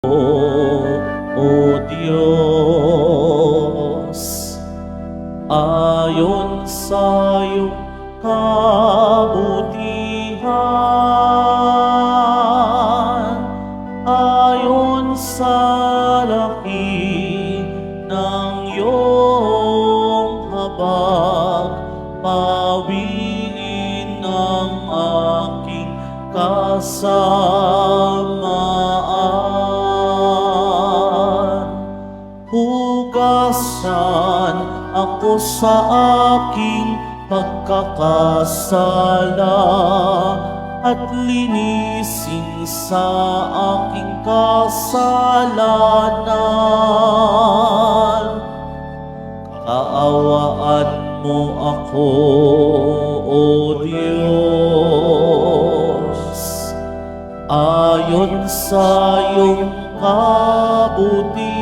O Diyos, ayon sa iyong kabutihan, ayon sa laki ng iyong habag, pawiin ang aking kasamaan. Hugasan ako sa aking pagkakasala at linisin sa aking kasalanan. Kaawaan mo ako, O Diyos, ayon sa iyong kabutihan,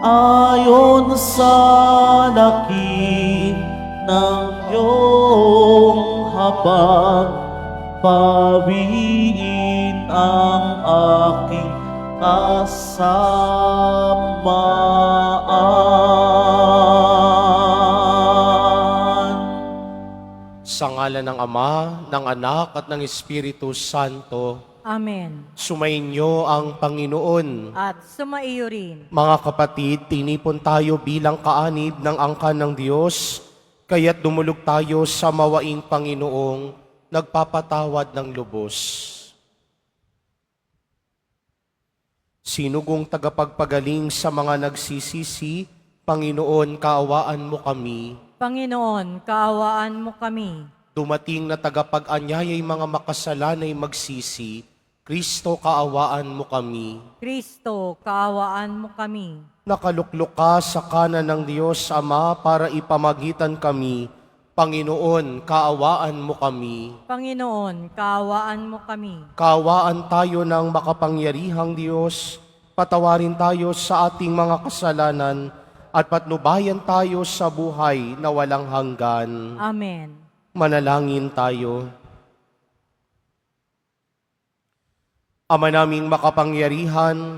ayon sa laki ng iyong habag, pawiin ang aking kasamaan. Sa ngalan ng Ama, ng Anak at ng Espiritu Santo, Amen. sumainyo ang Panginoon. At sumaiyo rin. Mga kapatid, tinipon tayo bilang kaanib ng angkan ng Diyos, kaya't dumulog tayo sa mawaing Panginoong nagpapatawad ng lubos. Sinugong tagapagpagaling sa mga nagsisisi, Panginoon, kaawaan mo kami. Panginoon, kaawaan mo kami. Dumating na tagapag-anyaya'y mga makasalanay magsisi, Kristo, kaawaan mo kami. Kristo, kaawaan mo kami. Nakaluklok ka sa kanan ng Diyos Ama para ipamagitan kami. Panginoon, kaawaan mo kami. Panginoon, kaawaan mo kami. Kaawaan tayo ng makapangyarihang Diyos, patawarin tayo sa ating mga kasalanan, at patnubayan tayo sa buhay na walang hanggan. Amen. Manalangin tayo. Ama naming makapangyarihan,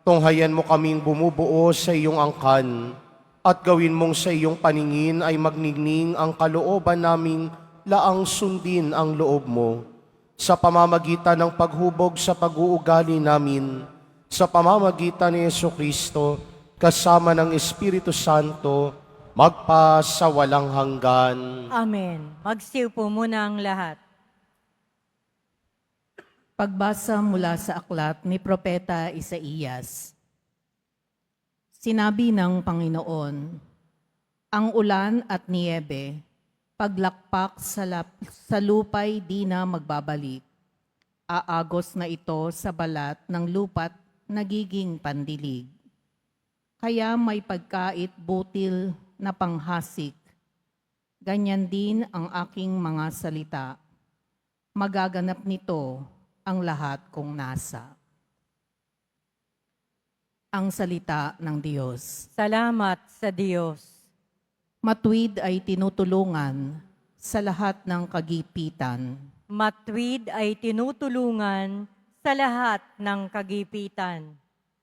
tunghayan mo kaming bumubuo sa iyong angkan, at gawin mong sa iyong paningin ay magningning ang kalooban naming laang sundin ang loob mo, sa pamamagitan ng paghubog sa pag-uugali namin, sa pamamagitan ni Jesucristo, kasama ng Espiritu Santo, magpa sa walang hanggan. Amen. Magsiupo po muna ang lahat. Pagbasa mula sa aklat ni Propeta Isaías. Sinabi ng Panginoon, ang ulan at niyebe, paglakpak sa lupa'y di na magbabalik. Aagos na ito sa balat ng lupa't nagiging pandilig. Kaya may pagkait butil na panghasik. Ganyan din ang aking mga salita. Magaganap nito ang lahat kong nasa. Ang salita ng Diyos. Salamat sa Diyos. Matuwid ay tinutulungan sa lahat ng kagipitan. Matuwid ay tinutulungan sa lahat ng kagipitan.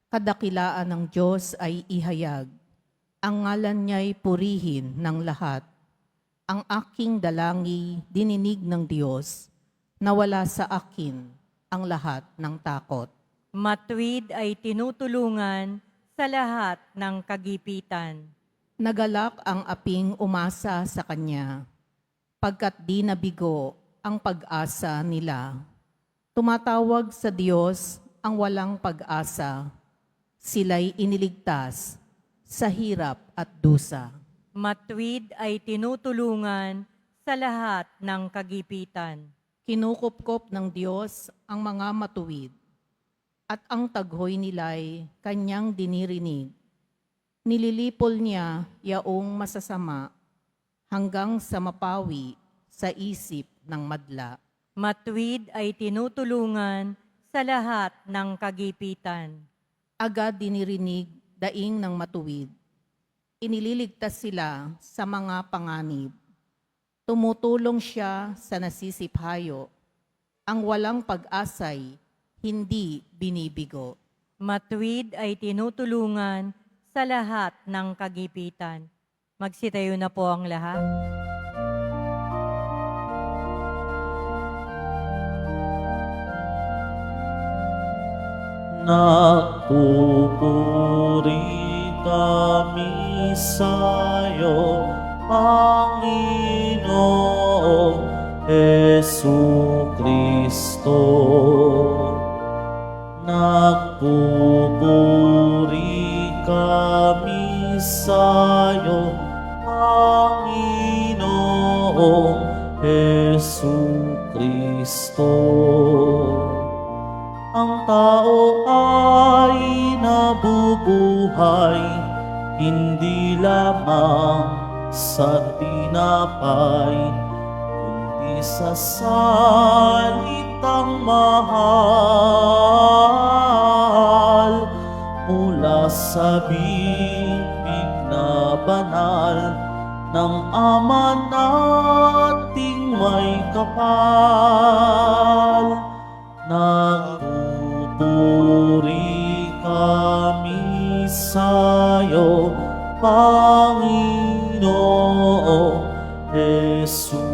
Kadakilaan ng Diyos ay ihayag. Ang ngalan niya'y purihin ng lahat. Ang aking dalangi dininig ng Diyos, nawala sa akin ang lahat ng takot. Matuwid ay tinutulungan sa lahat ng kagipitan. Nagalak ang aping umasa sa Kanya, pagkat di nabigo ang pag-asa nila. Tumatawag sa Diyos ang walang pag-asa. Sila'y iniligtas sa hirap at dusa. Matuwid ay tinutulungan sa lahat ng kagipitan. Kinukupkop ng Diyos ang mga matuwid, at ang taghoy nila'y Kanyang dinirinig. Nililipol niya yaong masasama hanggang sa mapawi sa isip ng madla. Matuwid ay tinutulungan sa lahat ng kagipitan. Agad dinirinig daing ng matuwid. Inililigtas sila sa mga panganib. Tumutulong siya sa nasisiphayo. Ang walang pag-asay, hindi binibigo. Matuwid ay tinutulungan sa lahat ng kagipitan. Magsitayo na po ang lahat. Nagpupuri kami sa'yo, Panginoong Jesucristo. Nagpupuri kami sa'yo, Panginoong Jesucristo. Ang tao ay nabubuhay hindi lamang sa tinapay, kundi sa salitang mahal mula sa bibig na banal ng Ama nating may kapal. Nagpupuri kami sa'yo, Panginoong Jesucristo.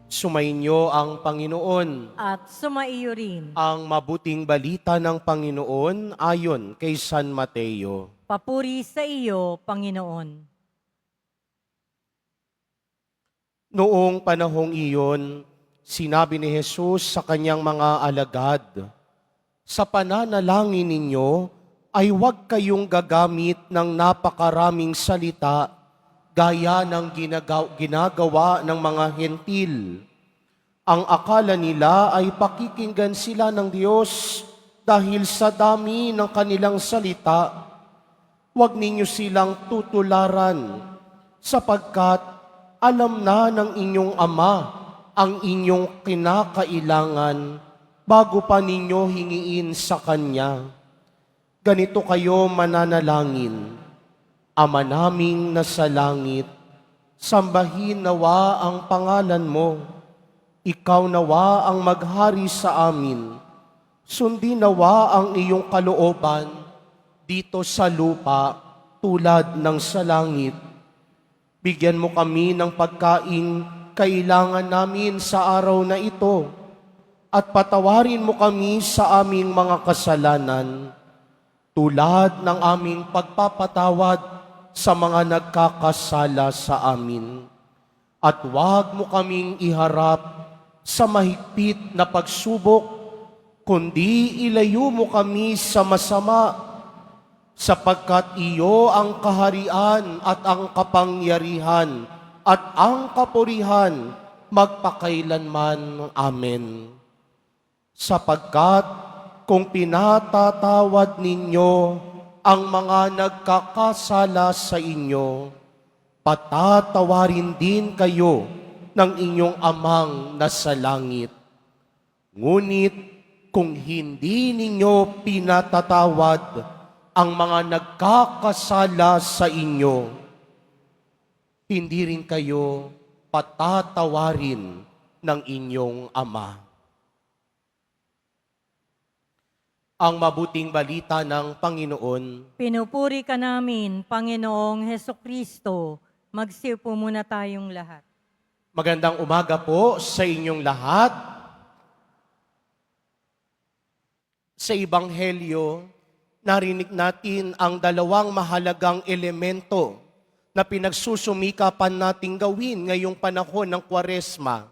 Sumainyo ang Panginoon. At sumaiyo rin. Ang mabuting balita ng Panginoon ayon kay San Mateo. Papuri sa iyo, Panginoon. Noong panahong iyon, sinabi ni Jesus sa kanyang mga alagad, "Sa pananalangin ninyo ay huwag kayong gagamit ng napakaraming salita gaya ng ginagawa ng mga hentil. Ang akala nila ay pakikinggan sila ng Diyos dahil sa dami ng kanilang salita. Huwag ninyo silang tutularan sapagkat alam na ng inyong Ama ang inyong kinakailangan bago pa ninyo hingiin sa Kanya. Ganito kayo mananalangin, Ama naming nasa langit, sambahin nawa ang pangalan mo. Ikaw nawa ang maghari sa amin. Sundin nawa ang iyong kalooban dito sa lupa tulad ng sa langit. Bigyan mo kami ng pagkain kailangan namin sa araw na ito at patawarin mo kami sa aming mga kasalanan tulad ng aming pagpapatawad sa mga nagkakasala sa amin. At huwag mo kaming iharap sa mahigpit na pagsubok, kundi ilayo mo kami sa masama, sapagkat iyo ang kaharian at ang kapangyarihan at ang kapurihan magpakailanman. Amen. Sapagkat kung pinatatawad ninyo ang mga nagkakasala sa inyo, patatawarin din kayo ng inyong Amang nasa langit. Ngunit kung hindi ninyo pinatatawad ang mga nagkakasala sa inyo, hindi rin kayo patatawarin ng inyong Ama. Ang mabuting balita ng Panginoon. Pinupuri ka namin, Panginoong Hesukristo. Magsiupo muna tayong lahat. Magandang umaga po sa inyong lahat. Sa Ebanghelyo, narinig natin ang dalawang mahalagang elemento na pinagsusumikapan nating gawin ngayong panahon ng Kwaresma.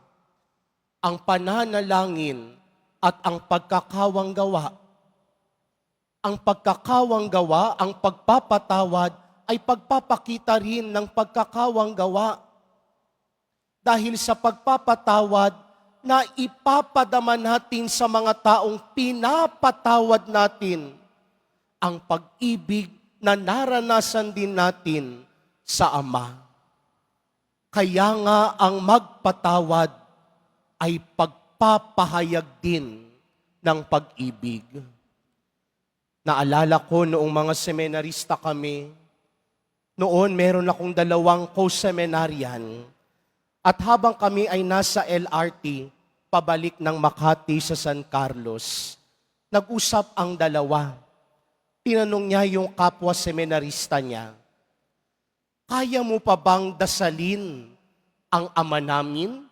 Ang pananalangin at ang pagkakawanggawa. Ang pagkakawanggawa, ang pagpapatawad ay pagpapakita rin ng pagkakawanggawa. Dahil sa pagpapatawad na ipapadama natin sa mga taong pinapatawad natin, ang pag-ibig na naranasan din natin sa Ama. Kaya nga ang magpatawad ay pagpapahayag din ng pag-ibig. Naalala ko noong mga seminarista kami, Noon, meron akong 2 co-seminaryan at habang kami ay nasa LRT, pabalik ng Makati sa San Carlos, nag-usap ang dalawa. Tinanong niya yung kapwa seminarista niya, "Kaya mo pa bang dasalin ang Ama namin?"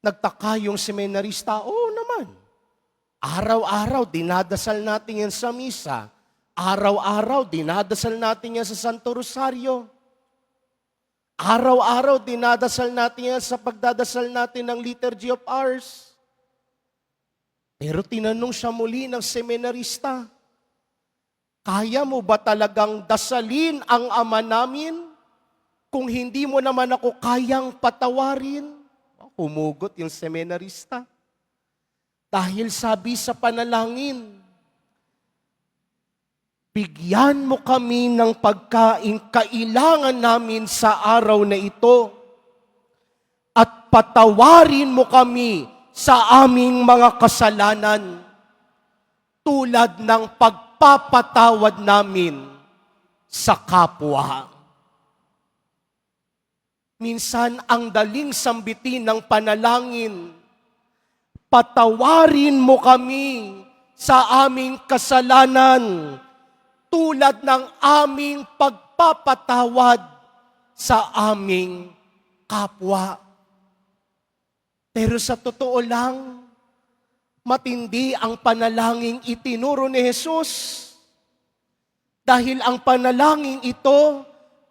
Nagtaka yung seminarista, "Oo naman. Araw-araw, dinadasal natin yan sa misa. Araw-araw, dinadasal natin yan sa Santo Rosario. Araw-araw, dinadasal natin yan sa pagdadasal natin ng Liturgy of Hours." Pero tinanong siya muli ng seminarista, "Kaya mo ba talagang dasalin ang Ama namin kung hindi mo naman ako kayang patawarin?" Humugot yung seminarista. Dahil sabi sa panalangin, "Bigyan mo kami ng pagkain kailangan namin sa araw na ito at patawarin mo kami sa aming mga kasalanan tulad ng pagpapatawad namin sa kapwa." Minsan ang daling sambitin ng panalangin, "Patawarin mo kami sa aming kasalanan tulad ng aming pagpapatawad sa aming kapwa." Pero sa totoo lang, matindi ang panalangin itinuro ni Jesus. Dahil ang panalangin ito,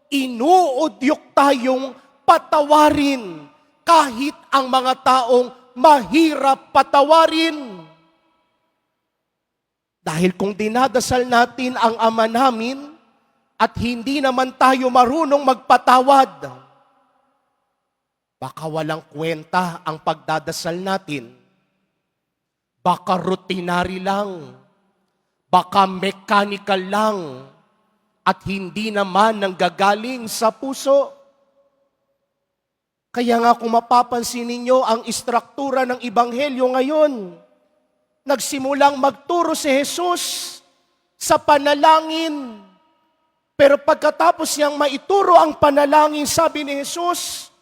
inuudyok tayong patawarin kahit ang mga taong mahirap patawarin. Dahil kung dinadasal natin ang Ama namin at hindi naman tayo marunong magpatawad, baka walang kwenta ang pagdadasal natin. Baka routinary lang, baka mechanical lang, at hindi naman nanggagaling sa puso. Kaya nga kung mapapansin ninyo ang istruktura ng Ebanghelyo ngayon, nagsimulang magturo si Jesus sa panalangin. Pero pagkatapos niyang maituro ang panalangin, sabi ni Jesus,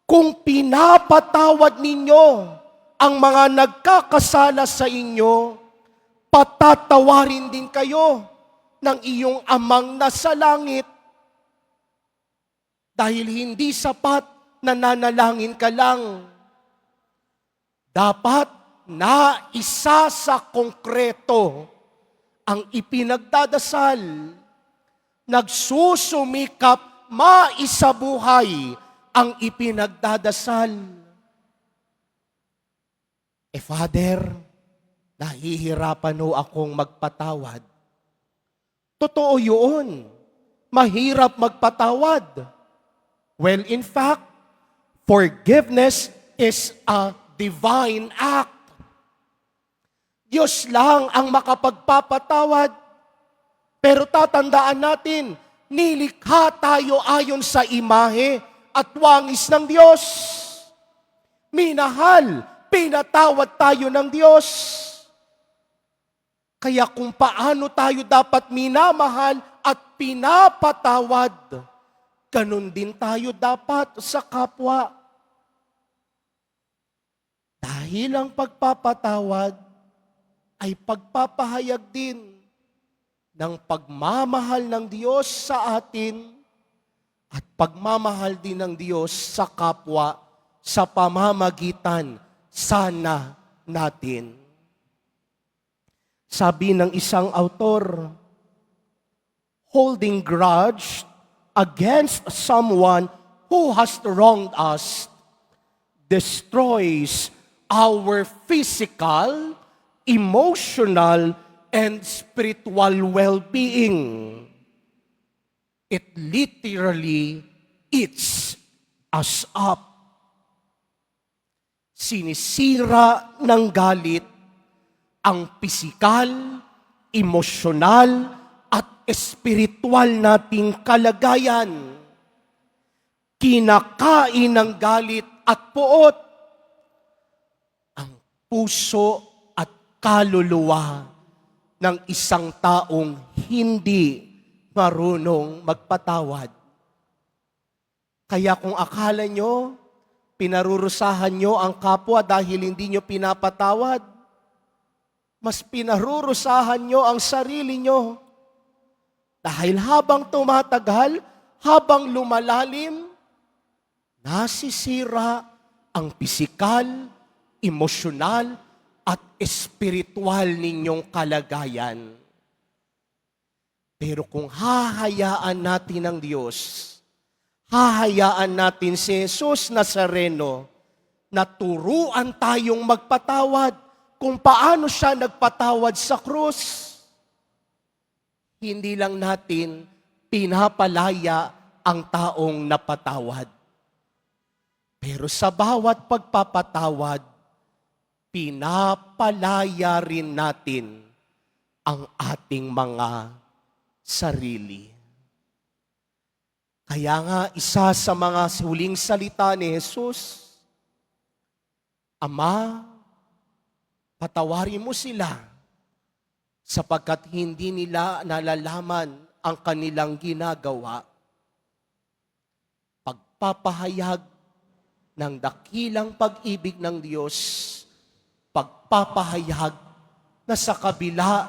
"Kung pinapatawad ninyo ang mga nagkakasala sa inyo, patatawarin din kayo ng iyong Amang nasa langit." Dahil hindi sapat na nanalangin ka lang. Dapat na isa sa konkreto ang ipinagdadasal. Nagsusumikap maisabuhay ang ipinagdadasal. Father, nahihirapan ho akong magpatawad. Totoo yun. Mahirap magpatawad. Well, in fact, forgiveness is a divine act. Diyos lang ang makapagpapatawad. Pero tatandaan natin, nilikha tayo ayon sa imahe at wangis ng Diyos. Minahal, pinatawad tayo ng Diyos. Kaya kung paano tayo dapat minamahal at pinapatawad, ganun din tayo dapat sa kapwa. Dahil ang pagpapatawad ay pagpapahayag din ng pagmamahal ng Diyos sa atin at pagmamahal din ng Diyos sa kapwa sa pamamagitan sana natin. Sabi ng isang autor, holding grudge against someone who has wronged us destroys our physical, emotional, and spiritual well-being. It literally eats us up. Sinisira ng galit ang pisikal, emosyonal, at espiritual nating kalagayan. Kinakain ng galit at puot ang puso at kaluluwa ng isang taong hindi marunong magpatawad. Kaya kung akala nyo, pinarurusahan nyo ang kapwa dahil hindi nyo pinapatawad, mas pinarurusahan nyo ang sarili nyo. Dahil habang tumatagal, habang lumalalim, nasisira ang pisikal, emosyonal, at espiritual ninyong kalagayan. Pero kung hahayaan natin ang Diyos, hahayaan natin si Jesus Nazareno na turuan tayong magpatawad kung paano siya nagpatawad sa krus. Hindi lang natin pinapalaya ang taong napatawad. Pero sa bawat pagpapatawad, pinapalaya rin natin ang ating mga sarili. Kaya nga, isa sa mga huling salita ni Jesus, Ama, patawarin mo sila sapagkat hindi nila nalalaman ang kanilang ginagawa. Pagpapahayag ng dakilang pag-ibig ng Diyos, pagpapahayag na sa kabila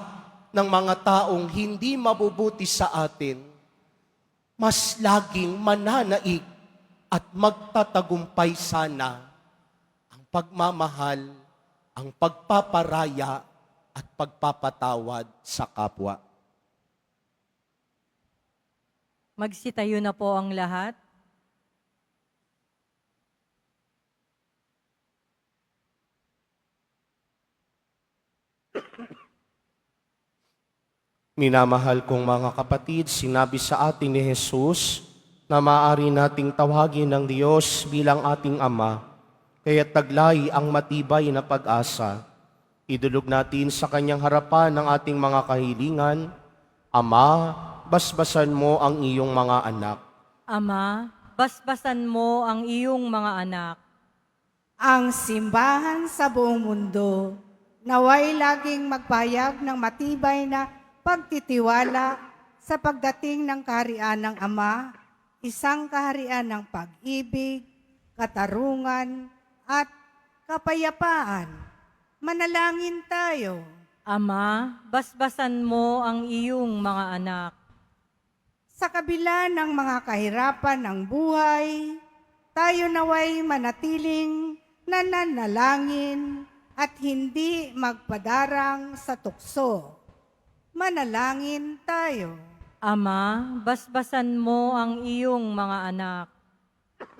ng mga taong hindi mabubuti sa atin, mas laging mananaig at magtatagumpay sana ang pagmamahal, ang pagpaparaya at pagpapatawad sa kapwa. Magsitayo na po ang lahat. Minamahal kong mga kapatid, sinabi sa atin ni Jesus na maaari nating tawagin ng Diyos bilang ating Ama, kaya taglay ang matibay na pag-asa. Idulog natin sa Kanyang harapan ang ating mga kahilingan. Ama, basbasan mo ang iyong mga anak. Ama, basbasan mo ang iyong mga anak. Ang simbahan sa buong mundo, naway laging magpahayag ng matibay na pagtitiwala sa pagdating ng kaharian ng Ama, isang kaharian ng pag-ibig, katarungan, at kapayapaan. Manalangin tayo. Ama, basbasan mo ang iyong mga anak. Sa kabila ng mga kahirapan ng buhay, tayo naway manatiling nananalangin at hindi magpadarang sa tukso. Manalangin tayo. Ama, basbasan mo ang iyong mga anak.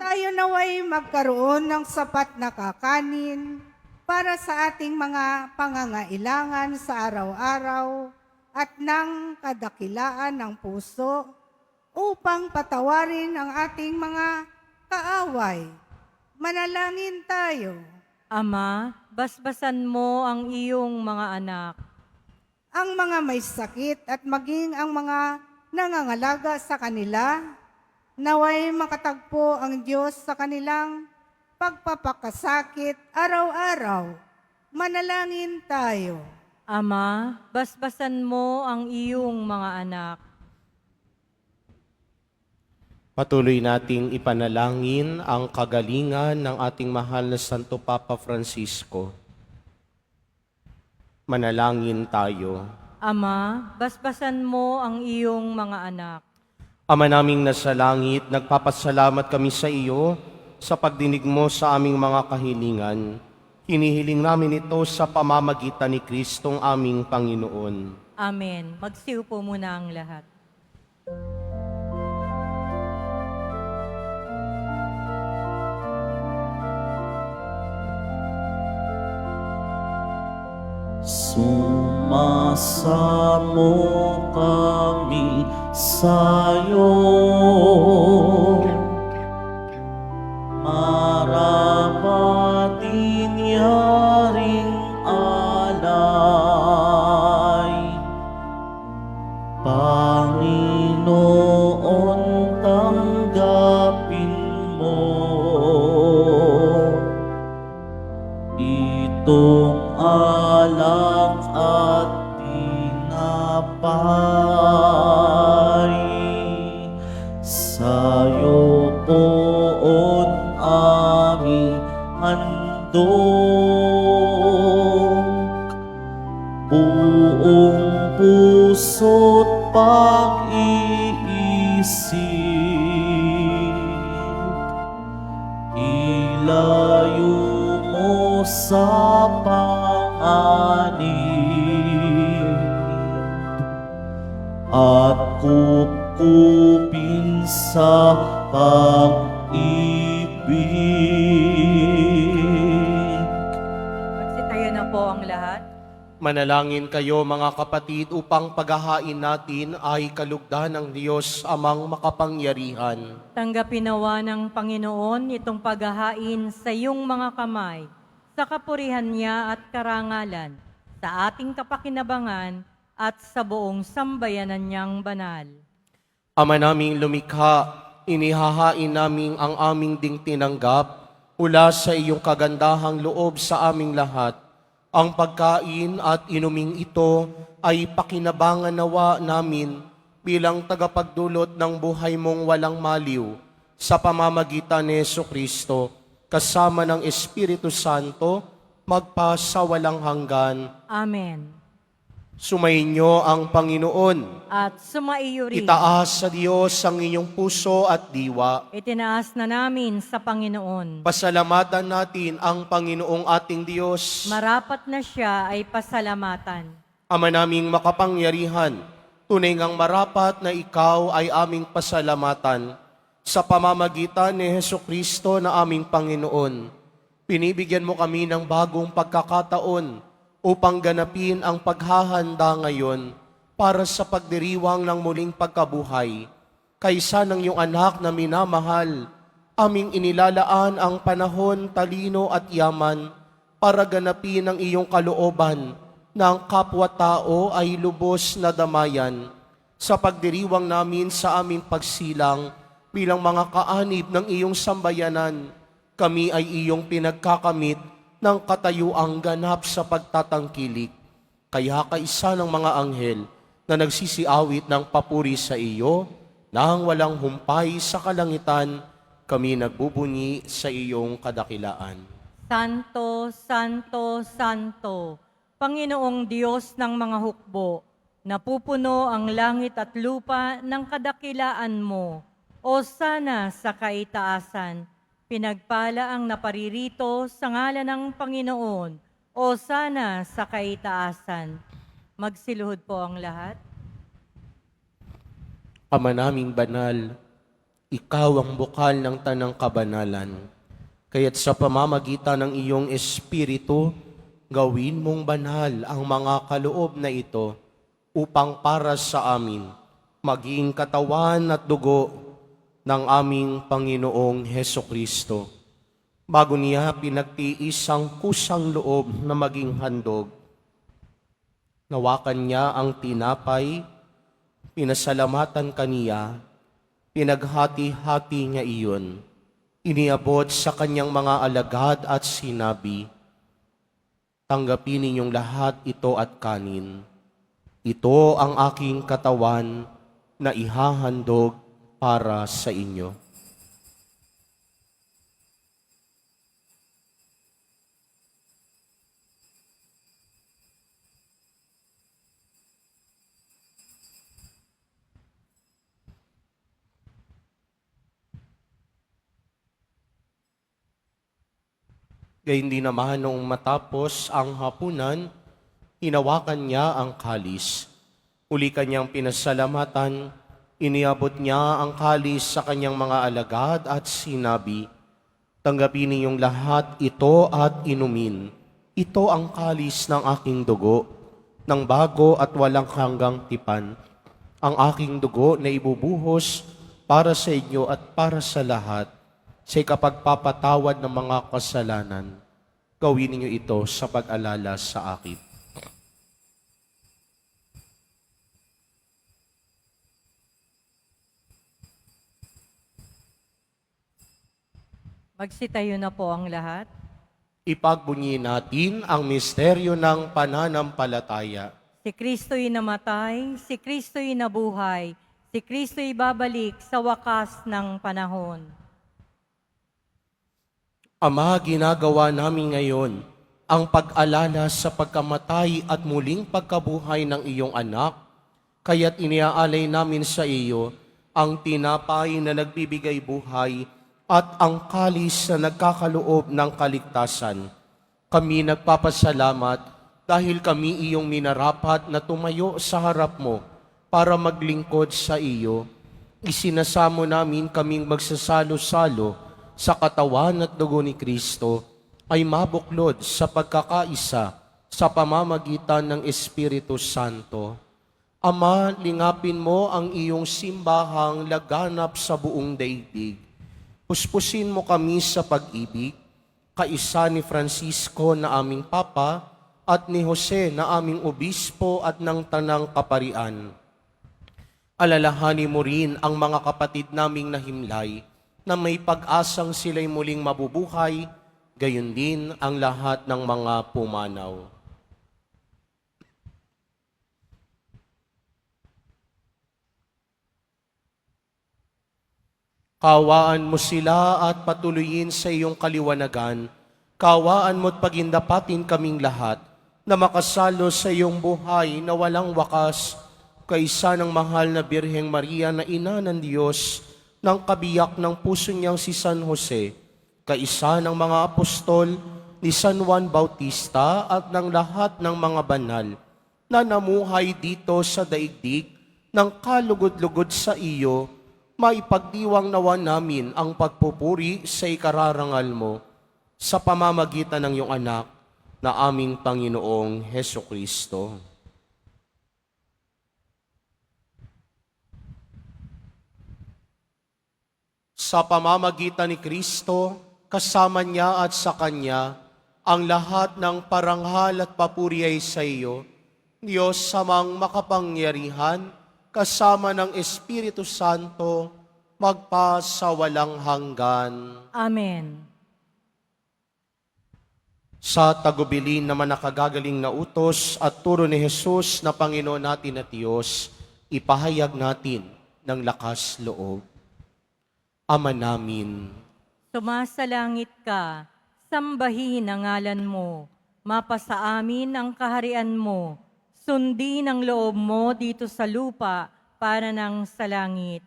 Tayo naway magkaroon ng sapat na kakanin para sa ating mga pangangailangan sa araw-araw at ng kadakilaan ng puso upang patawarin ang ating mga kaaway. Manalangin tayo. Ama, basbasan mo ang iyong mga anak. Ang mga may sakit at maging ang mga nangangalaga sa kanila, naway makatagpo ang Diyos sa kanilang pagpapakasakit araw-araw. Manalangin tayo. Ama, basbasan mo ang iyong mga anak. Patuloy nating ipanalangin ang kagalingan ng ating mahal na Santo Papa Francisco. Manalangin tayo. Ama, basbasan mo ang iyong mga anak. Ama naming nasa langit, nagpapasalamat kami sa iyo sa pagdinig mo sa aming mga kahilingan. Hinihiling namin ito sa pamamagitan ni Kristong aming Panginoon. Amen. Magsiupo muna ang lahat. Sumasamo kami sa'yo, marapatin yaring alay. Panginoon, tanggapin mo itong alak at tinapay. aming handog. Buong puso't pag-iisip, ilayo mo sa panganib at kupkupin sa pag-ibig. Magsitayo na po ang lahat. Manalangin kayo mga kapatid upang paghahain natin ay kalugdan ng Diyos amang makapangyarihan. Tanggapin nawa ng Panginoon itong paghahain sa iyong mga kamay, sa kapurihan niya at karangalan, sa ating kapakinabangan at sa buong sambayanan niyang banal. Ama naming lumikha, inihahain namin ang aming ding tinanggap mula sa iyong kagandahang loob sa aming lahat. Ang pagkain at inuming ito ay pakinabangan nawa namin bilang tagapagdulot ng buhay mong walang maliw sa pamamagitan ni Jesucristo, kasama ng Espiritu Santo, magpa sa walang hanggan. Amen. Sumainyo ang Panginoon. At sumaiyo rin. Itaas sa Diyos ang inyong puso at diwa. Itinaas na namin sa Panginoon. Pasalamatan natin ang Panginoong ating Diyos. Marapat na siya ay pasalamatan. Ama naming makapangyarihan, tunay ngang marapat na ikaw ay aming pasalamatan sa pamamagitan ni Hesukristo na aming Panginoon. Pinibigyan mo kami ng bagong pagkakataon upang ganapin ang paghahanda ngayon para sa pagdiriwang ng muling pagkabuhay. Kaysa ng iyong anak na minamahal, aming inilalaan ang panahon, talino at yaman para ganapin ang iyong kalooban na ang kapwa-tao ay lubos na damayan sa pagdiriwang namin sa aming pagsilang bilang mga kaanib ng iyong sambayanan. Kami ay iyong pinagkakamit ng katayuang ganap sa pagtatangkilik. Kaya kaisa ng mga anghel na nagsisiawit ng papuri sa iyo, nang walang humpay sa kalangitan, kami nagbubunyi sa iyong kadakilaan. Santo, Santo, Santo, Panginoong Diyos ng mga hukbo, napupuno ang langit at lupa ng kadakilaan mo. O sana sa kaitaasan, pinagpala ang naparirito sa ngalan ng Panginoon. O sana sa kaitaasan. Magsiluhod po ang lahat. Ama naming banal, ikaw ang bukal ng tanang kabanalan. Kaya't sa pamamagitan ng iyong Espiritu, gawin mong banal ang mga kaloob na ito upang para sa amin maging katawan at dugo ng aming Panginoong Hesukristo. Bago niya pinagtiis ang kusang loob na maging handog, nawakan niya ang tinapay, pinasalamatan kaniya, pinaghati-hati niya iyon, iniabot sa kanyang mga alagad at sinabi, tanggapin ninyong lahat ito at kanin. Ito ang aking katawan na ihahandog para sa inyo. Gayun din naman noong matapos ang hapunan, hinawakan niya ang kalis. Uli kanyang pinasalamatan, iniabot niya ang kalis sa kanyang mga alagad at sinabi, tanggapin ninyong lahat ito at inumin. Ito ang kalis ng aking dugo, ng bago at walang hanggang tipan. Ang aking dugo na ibubuhos para sa inyo at para sa lahat, sa ikapagpapatawad ng mga kasalanan. Gawin ninyo ito sa pag-alala sa akin. Magsitayo na po ang lahat. Ipagbunyi natin ang misteryo ng pananampalataya. Si Kristo'y namatay, si Kristo'y nabuhay, si Kristo'y babalik sa wakas ng panahon. Ama, ginagawa namin ngayon ang pag-alala sa pagkamatay at muling pagkabuhay ng iyong anak, kaya't iniaalay namin sa iyo ang tinapay na nagbibigay buhay at ang kalis na nagkakaloob ng kaligtasan. Kami nagpapasalamat dahil kami iyong minarapat na tumayo sa harap mo para maglingkod sa iyo. Isinasamo namin kaming magsasalo-salo sa katawan at dugo ni Kristo ay mabuklod sa pagkakaisa sa pamamagitan ng Espiritu Santo. Ama, lingapin mo ang iyong simbahang laganap sa buong daigdig. Puspusin mo kami sa pag-ibig, kaisa ni Francisco na aming Papa at ni Jose na aming Obispo at ng Tanang Kaparian. Alalahanin mo rin ang mga kapatid naming nahimlay na may pag-asang sila'y muling mabubuhay, gayon din ang lahat ng mga pumanaw. Kawaan mo sila at patuloyin sa iyong kaliwanagan. Kawaan mo't pagindapatin kaming lahat na makasalo sa iyong buhay na walang wakas, kaisa ng mahal na Birheng Maria na ina ng Diyos, ng kabiyak ng puso niyang si San Jose, kaisa ng mga apostol ni San Juan Bautista at ng lahat ng mga banal na namuhay dito sa daigdig ng kalugod-lugod sa iyo, maipagdiwang nawa namin ang pagpupuri sa ikararangal mo sa pamamagitan ng iyong anak na aming Panginoong Heso Kristo. Sa pamamagitan ni Kristo, kasama niya at sa Kanya, ang lahat ng paranghal at papuri ay sa iyo, Diyos samang makapangyarihan, kasama ng Espiritu Santo, magpa sa walang hanggan. Amen. Sa tagubilin naman nakagagaling na utos at turo ni Jesus na Panginoon natin at Diyos, ipahayag natin ng lakas loob. Ama namin, Sumasalangit ka, sambahin ang ngalan mo, mapasa amin ang kaharian mo, sundin ang loob mo dito sa lupa para ng sa langit.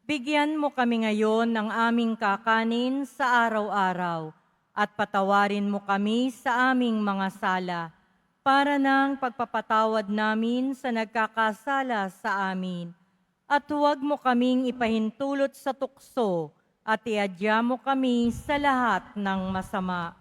Bigyan mo kami ngayon ng aming kakanin sa araw-araw at patawarin mo kami sa aming mga sala para ng pagpapatawad namin sa nagkakasala sa amin. At huwag mo kaming ipahintulot sa tukso at iadya mo kami sa lahat ng masama.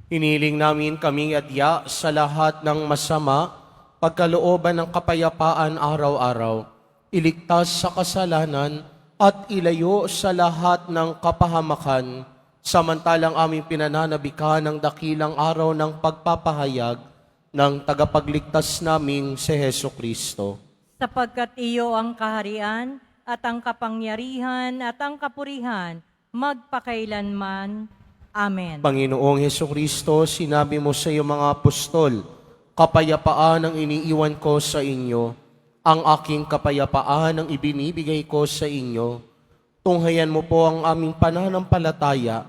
hiniling namin kaming adya sa lahat ng masama, pagkalooban ng kapayapaan araw-araw, iligtas sa kasalanan at ilayo sa lahat ng kapahamakan, samantalang aming pinananabikan ng dakilang araw ng pagpapahayag ng tagapagligtas naming si Heso Kristo. Sapagkat iyo ang kaharian at ang kapangyarihan at ang kapurihan magpakailanman. Amen. Panginoong Heso Kristo, sinabi mo sa iyong mga apostol, kapayapaan ang iniiwan ko sa inyo, ang aking kapayapaan ang ibinibigay ko sa inyo. Tunghayan mo po ang aming pananampalataya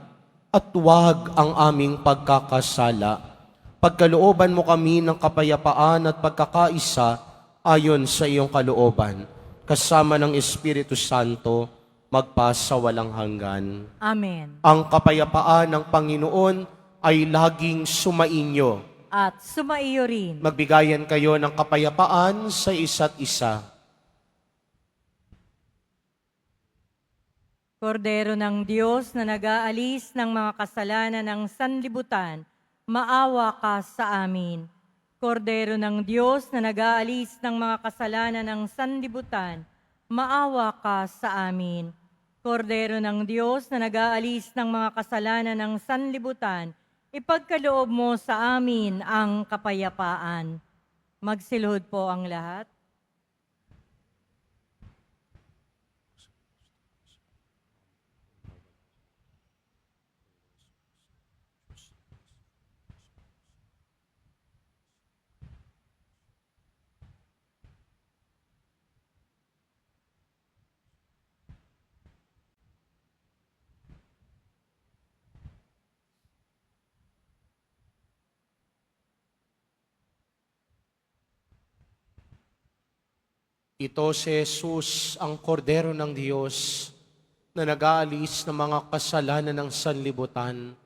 at huwag ang aming pagkakasala. Pagkalooban mo kami ng kapayapaan at pagkakaisa ayon sa iyong kalooban, kasama ng Espiritu Santo, magpa sa walang hanggan. Amen. Ang kapayapaan ng Panginoon ay laging sumainyo. At sumaiyo rin. Magbigayan kayo ng kapayapaan sa isa't isa. Kordero ng Diyos na nag-aalis ng mga kasalanan ng sanlibutan, maawa ka sa amin. Kordero ng Diyos na nag-aalis ng mga kasalanan ng sanlibutan, maawa ka sa amin. Kordero ng Diyos na nag-aalis ng mga kasalanan ng sanlibutan, ipagkaloob mo sa amin ang kapayapaan. Magsilhod po ang lahat. Ito si Jesus, ang kordero ng Diyos, na nag-aalis ng mga kasalanan ng sanlibutan.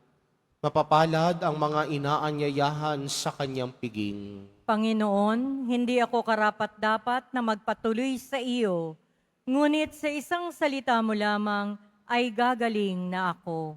Mapapalad ang mga inaanyayahan sa kanyang piging. Panginoon, hindi ako karapat-dapat na magpatuloy sa iyo, ngunit sa isang salita mo lamang ay gagaling na ako.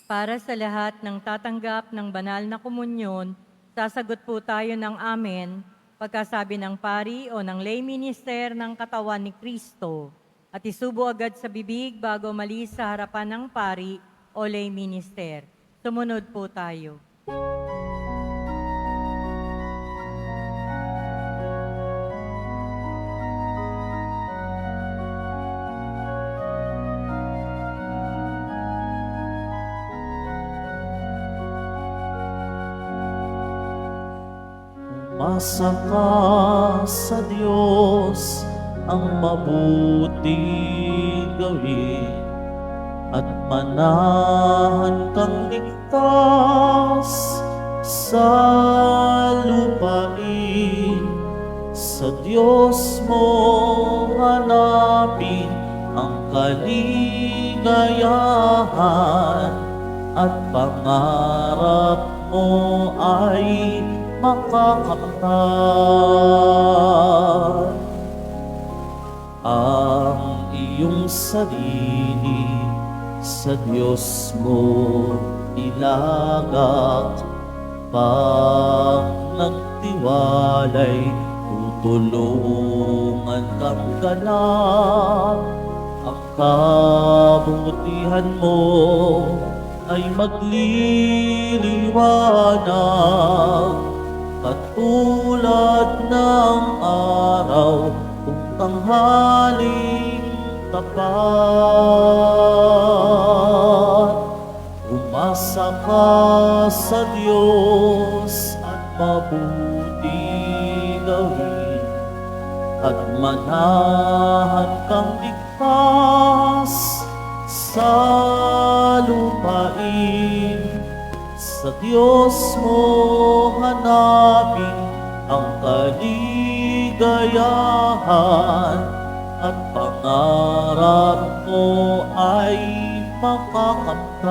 Para sa lahat ng tatanggap ng banal na komunyon, sasagot po tayo ng amen pagkasabi ng pari o ng lay minister ng katawan ni Kristo at isubo agad sa bibig bago mali sa harapan ng pari o lay minister. Sumunod po tayo. Umasa ka sa Diyos ang mabuti gawin at manahan kang ligtas sa lupain. Sa Diyos mo hanapin ang kaligayahan at pangarap mo ay makakamtan. Ang iyong sarili sa Diyos mo ilagak, pag nagtiwalay tutulungan kang ganap. Ang kabutihan mo ay magliliwanag katulad ng araw kung tanghaling tapat. Umasa ka sa Diyos at mabuti gawin at manahan kang ligtas sa lupain. Sa Diyos mo hanapin ang kaligayahan at pangarap mo ay makakamtan.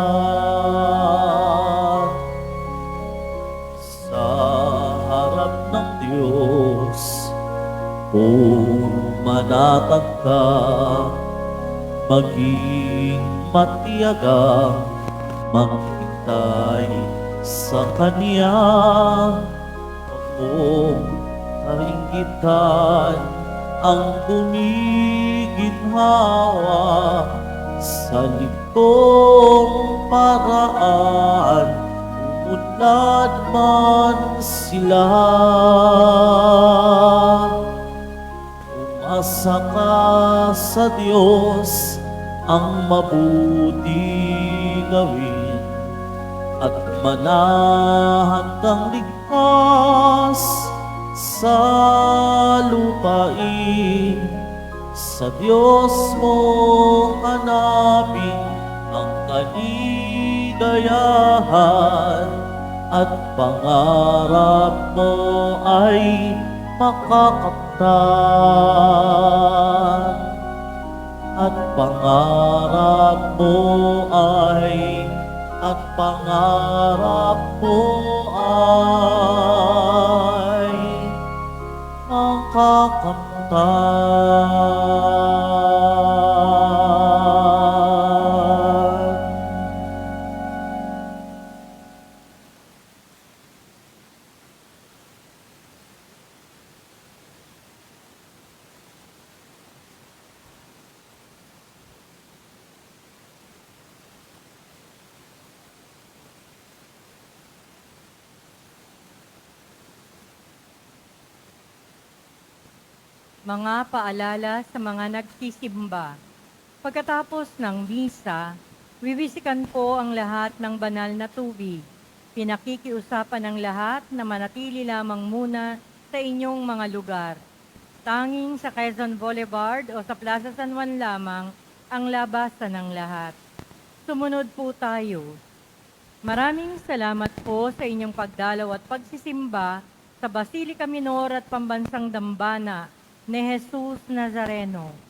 Sa harap ng Diyos, kung manatag ka, maging matiyagang maghintay sa Kanya. Huwag mong kainggitan ang gumiginhawa sa likong paraan, umunlad man sila. Umasa ka sa Diyos ang mabuti gawin at manahan kang ligtas sa lupain. Sa Diyos mo hanapin ang kaligayahan at pangarap mo ay makakamtan. At pangarap mo ay makakamtan. Mga paalala sa mga nagsisimba. Pagkatapos ng misa, Wiwisikan po ang lahat ng banal na tubig. Pinakikiusapan ng lahat na manatili lamang muna sa inyong mga lugar. Tanging sa Quezon Boulevard o sa Plaza San Juan lamang ang labasan ng lahat. Sumunod po tayo. Maraming salamat po sa inyong pagdalaw at pagsisimba sa Basilica Minor at Pambansang Dambana ni Jesus Nazareno.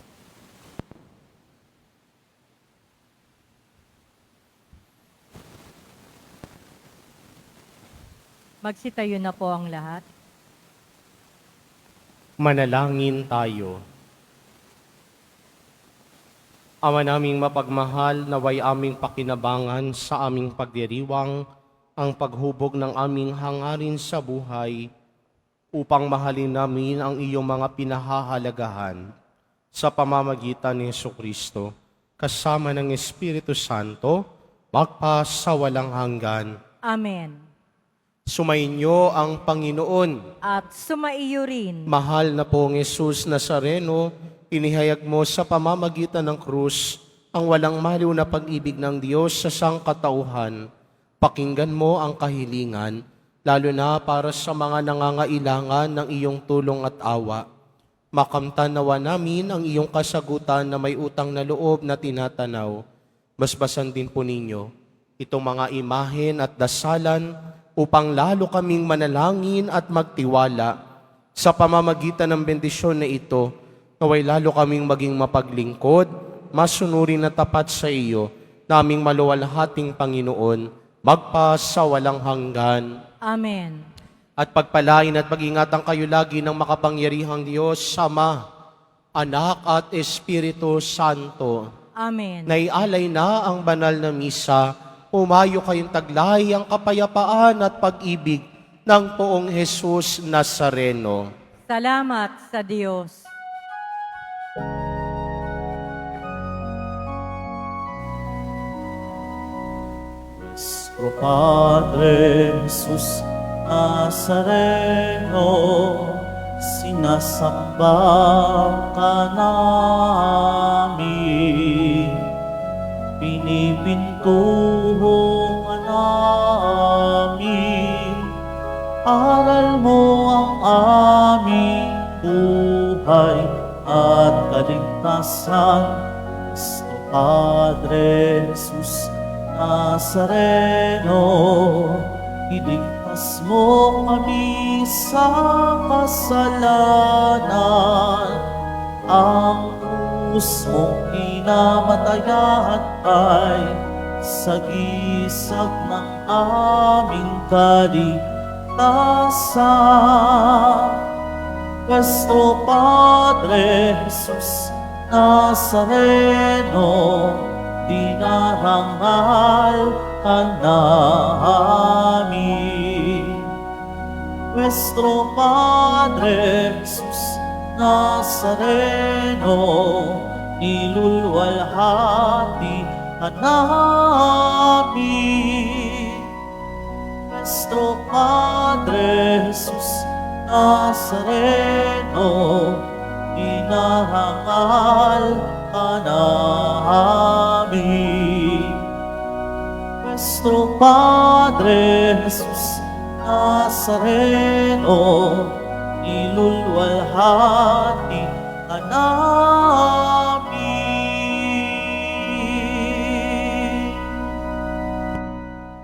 Magsitayo na po ang lahat. Manalangin tayo. Ama naming mapagmahal, naway aming pakinabangan sa aming pagdiriwang ang paghubog ng aming hangarin sa buhay upang mahalin namin ang iyong mga pinahahalagahan sa pamamagitan ni Jesucristo kasama ng Espiritu Santo magpa sa walang hanggan. Amen. Sumainyo ang Panginoon. At sumaiyo rin. Mahal na pong Jesus Nazareno, inihayag mo sa pamamagitan ng krus ang walang maliw na pag-ibig ng Diyos sa sangkatauhan. Pakinggan mo ang kahilingan, lalo na para sa mga nangangailangan ng iyong tulong at awa. Makamtan nawa namin ang iyong kasagutan na may utang na loob na tinatanaw. Basbasan din po ninyo itong mga imahen at dasalan upang lalo kaming manalangin at magtiwala sa pamamagitan ng bendisyon na ito, naway lalo kaming maging mapaglingkod, masunurin na tapat sa iyo, naming maluwalhating Panginoon, magpa sa walang hanggan. Amen. At pagpalain at pag-ingatan kayo lagi ng makapangyarihang Diyos, Ama, Anak at Espiritu Santo. Amen. Naialay na ang banal na misa, umayo kayong taglay ang kapayapaan at pag-ibig ng poong Jesus Nazareno. Salamat sa Diyos. Nuestro Padre Jesus Nazareno, sinasamba ka namin, pinipintuhan namin, aral mo ang aming buhay at kaligtasan. Nuestro Padre Jesus Nazareno, iligtas mo kami sa kasalanan. Ang krus mong pinamatayan ay sagisag ng aming kaligtasan. Nuestro Padre Jesus Nazareno, dinarangal ka namin. Nuestro Padre Jesus Nazareno, niluluwalhati ka namin. Nuestro Padre Jesus Nazareno, dinarangal ka namin. Nuestro Padre Jesus Nazareno, niluluwalhati ka namin.